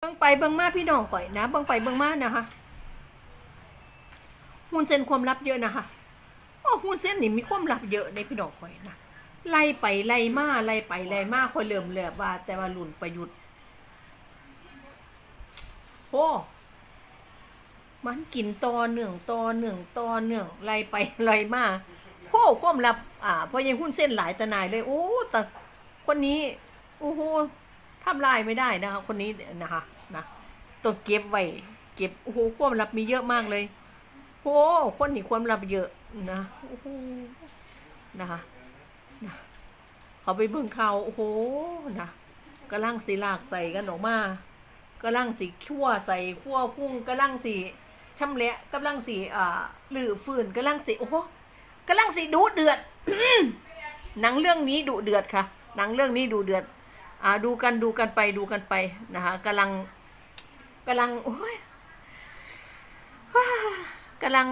บิ่งไปเบิ่งมาพี่น้องข่อยนะเบิ่งไปเบิ่งมานะคะหุ้นเส้นความลับเยอะนะคะโอ้หุ้นเส้นนี่มีความลับเยอะในพี่น้องข่อยนะไล่ไปไล่มาไล่ไปไล่มาข่อยเริ่มแล้วว่าแต่ว่ารุ่นประยุทธ์โอ้มันกินต่อเนื่องต่อเนื่องต่อเนื่องไล่ไปไล่มาโอ้ความลับเพราะยังหุ้นเส้นหลายตะนายเลยโอ้แต่คนนี้โอ้โหทำลายไม่ได้นะคะคนนี้นะคะนะต้องเก็บไว้เก็บโอ้โหความลับมีเยอะมากเลยโอ้คนนี้ความลับเยอะนะโอ้โหนะคะนะเขาไปเบิ่งข่าวโอ้โหนะกำลังสีลากใส่กันออกมากำลังสีคั่วใส่คั่วพุ่งกำลังสีชำแหละกำลังสีหรือฝืนกำลังสีโอ้โหกำลังสีดุเดือด หนังเรื่องนี้ดุเดือดค่ะหนังเรื่องนี้ดุเดือดดูกันไปนะคะกำลังโอ้ยกำลัง